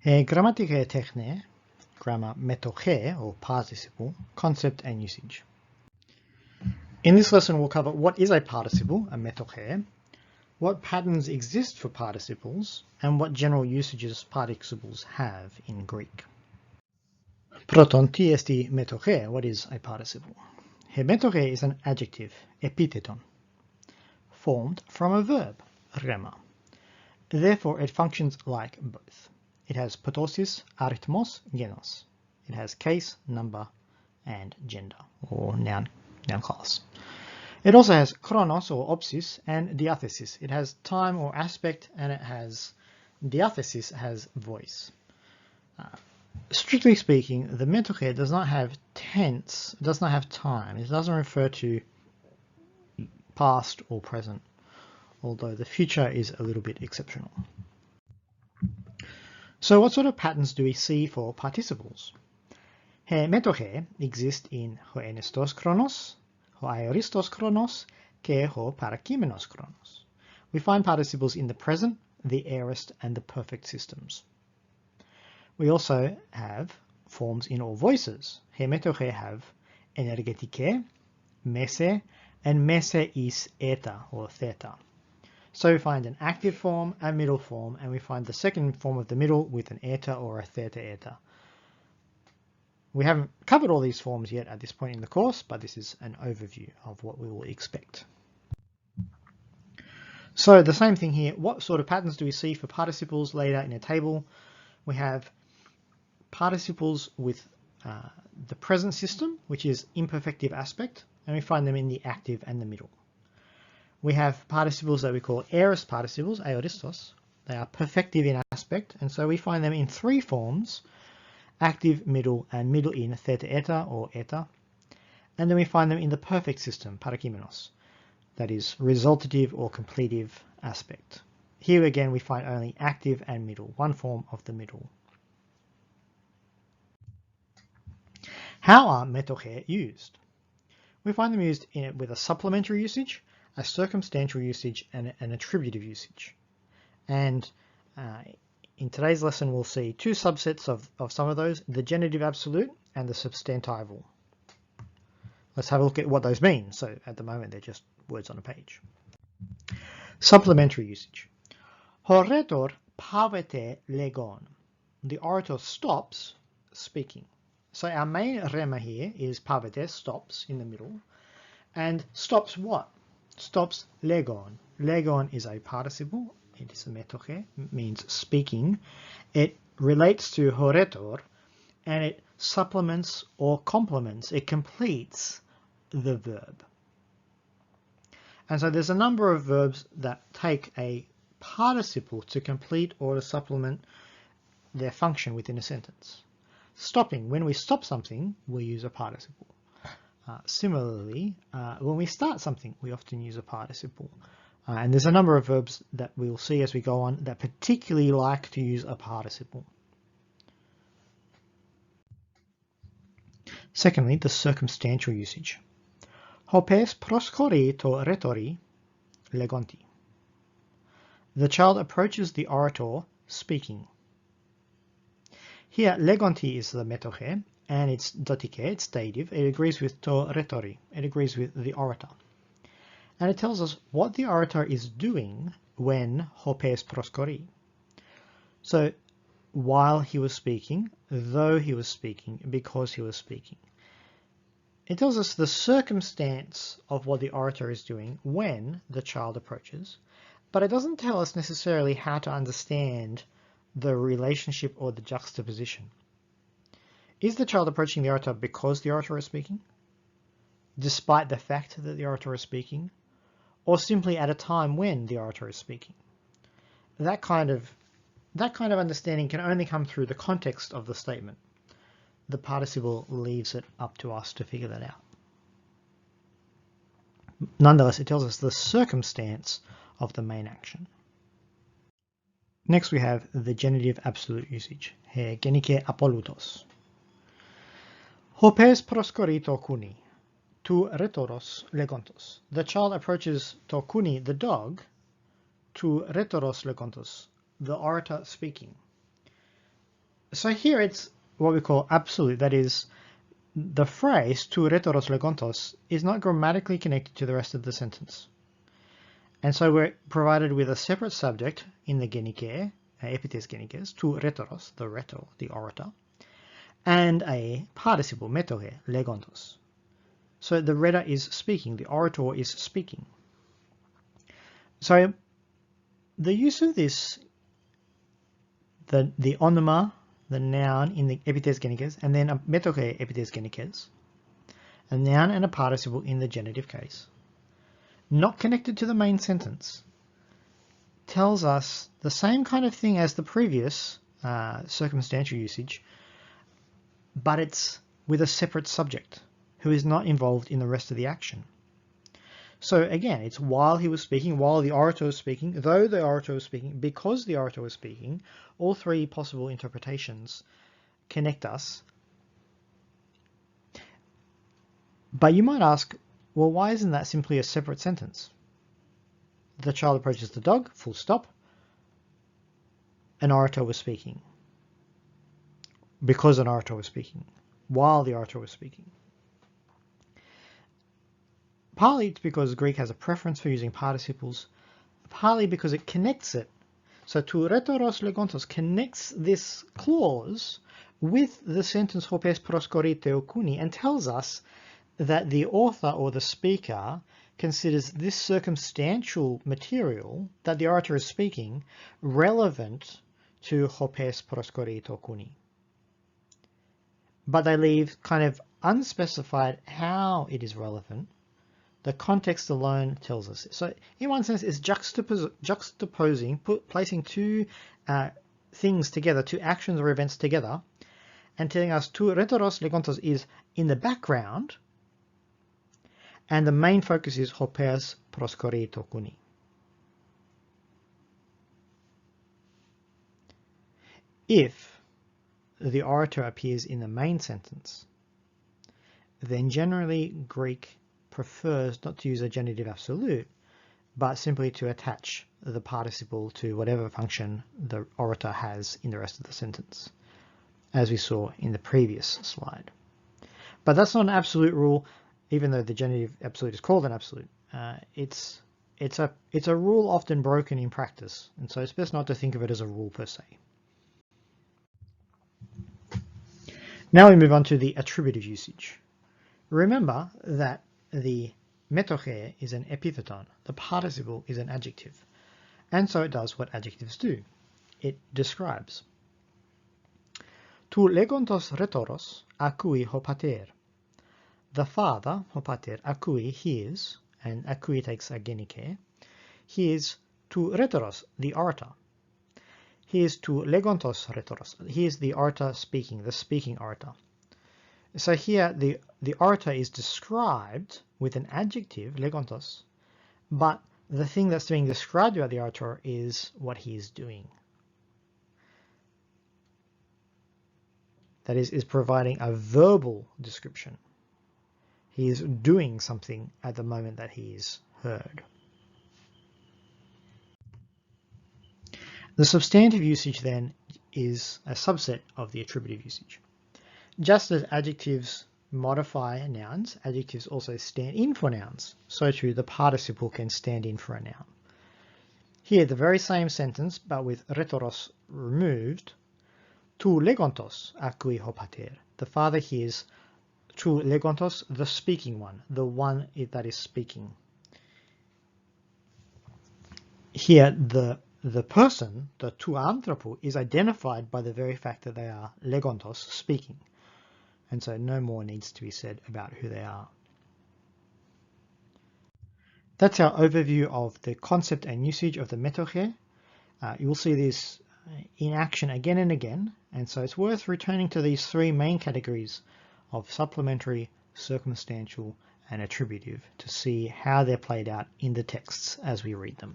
Grammatike techne, grammar metoche or participle, concept and usage. In this lesson we'll cover what is a participle, a metoche, what patterns exist for participles, and what general usages participles have in Greek. Proton, τι esti metoche, what is a participle? He metoche is an adjective, epitheton, formed from a verb, rema. Therefore it functions like both. It has potosis, arithmos, genos. It has case, number, and gender, or noun class. It also has chronos or opsis and diathesis. It has time or aspect, and it has diathesis has voice. Strictly speaking, the metoche does not have tense, it does not have time. It doesn't refer to past or present, although the future is a little bit exceptional. So what sort of patterns do we see for participles? He metoche exist in ho enestos chronos, ho aoristos chronos, ke ho parakimenos chronos. We find participles in the present, the aorist, and the perfect systems. We also have forms in all voices. He metoche have energetike, mese, and mese is eta or theta. So we find an active form, a middle form, and we find the second form of the middle with an eta or a theta eta. We haven't covered all these forms yet at this point in the course, but this is an overview of what we will expect. So the same thing here. What sort of patterns do we see for participles laid out in a table? We have participles with the present system, which is imperfective aspect, and we find them in the active and the middle. We have participles that we call aorist participles, aoristos. They are perfective in aspect, and so we find them in three forms: active, middle, and middle in theta eta or eta. And then we find them in the perfect system, parakimenos, that is resultative or completive aspect. Here again we find only active and middle, one form of the middle. How are metoche used? We find them used with a supplementary usage, a circumstantial usage, and an attributive usage. And in today's lesson we'll see two subsets of some of those, the genitive absolute and the substantival. Let's have a look at what those mean. So at the moment they're just words on a page. Supplementary usage. Horetor pavete legon. The orator stops speaking. So our main rema here is pavete, stops in the middle. And stops what? Stops legon. Legon is a participle. It is a metoche, means speaking. It relates to horetor, and it supplements or complements, it completes the verb. And so there's a number of verbs that take a participle to complete or to supplement their function within a sentence. Stopping, when we stop something, we use a participle. Similarly, when we start something, we often use a participle. And there's a number of verbs that we'll see as we go on that particularly like to use a participle. Secondly, the circumstantial usage. Hopes proskori to rhetori legonti. The child approaches the orator speaking. Here, legonti is the metoche, and it's dotike, it's dative. It agrees with to rhetori. It agrees with the orator. And it tells us what the orator is doing when hopes proskori. So, while he was speaking, though he was speaking, because he was speaking. It tells us the circumstance of what the orator is doing when the child approaches, but it doesn't tell us necessarily how to understand the relationship or the juxtaposition. Is the child approaching the orator because the orator is speaking, despite the fact that the orator is speaking, or simply at a time when the orator is speaking? That kind of understanding can only come through the context of the statement. The participle leaves it up to us to figure that out. Nonetheless, it tells us the circumstance of the main action. Next we have the genitive absolute usage. He genike apolutos. Hopes proskorito kuni, tu retoros legontos. The child approaches to kuni, the dog, tu retoros legontos, the orator speaking. So here it's what we call absolute, that is, the phrase tu retoros legontos is not grammatically connected to the rest of the sentence. And so we're provided with a separate subject in the genike, epites genikes, tu retoros, the rhetor, the orator, and a participle, metohe, legontos. So the rhetor is speaking, the orator is speaking. So the use of this, the onoma, the noun in the epites genikes, and then a metohe epites genikes, a noun and a participle in the genitive case, not connected to the main sentence, tells us the same kind of thing as the previous circumstantial usage, but it's with a separate subject who is not involved in the rest of the action. So again, it's while he was speaking, while the orator was speaking, though the orator was speaking, because the orator was speaking, all three possible interpretations connect us. But you might ask, well, why isn't that simply a separate sentence? The child approaches the dog, full stop. An orator was speaking. Because an orator was speaking. While the orator was speaking. Partly it's because Greek has a preference for using participles, partly because it connects it. So tu retoros legontos connects this clause with the sentence hopes proskorite okuni and tells us that the author or the speaker considers this circumstantial material that the orator is speaking relevant to hopes proskorite okuni. But they leave kind of unspecified how it is relevant. The context alone tells us. So in one sense, it's juxtaposing, placing two things together, two actions or events together, and telling us tu retoros legontos is in the background, and the main focus is hopes proskorite okuni. If the orator appears in the main sentence, then generally Greek prefers not to use a genitive absolute, but simply to attach the participle to whatever function the orator has in the rest of the sentence, as we saw in the previous slide. But that's not an absolute rule, even though the genitive absolute is called an absolute. It's a rule often broken in practice, and so it's best not to think of it as a rule per se. Now we move on to the attributive usage. Remember that the metoche is an epitheton, the participle is an adjective, and so it does what adjectives do. It describes. Tu legontos retoros acui hopater. The father, hopater, acui, hears, and acui takes a genike, hears tu retoros, the orator. Hears tu legontos retoros, here's the orator speaking, the speaking orator. So here the orator is described with an adjective, legontos, but the thing that's being described about the orator is what he is doing. That is providing a verbal description. He is doing something at the moment that he is heard. The substantive usage then is a subset of the attributive usage. Just as adjectives modify nouns, adjectives also stand in for nouns. So too the participle can stand in for a noun. Here the very same sentence, but with retoros removed. Tu legontos acui hopater. The father hears tu legontos, the speaking one, the one that is speaking. Here the person, the tu anthropo, is identified by the very fact that they are legontos, speaking. And so no more needs to be said about who they are. That's our overview of the concept and usage of the metoche. You will see this in action again and again, and so it's worth returning to these three main categories of supplementary, circumstantial, and attributive to see how they're played out in the texts as we read them.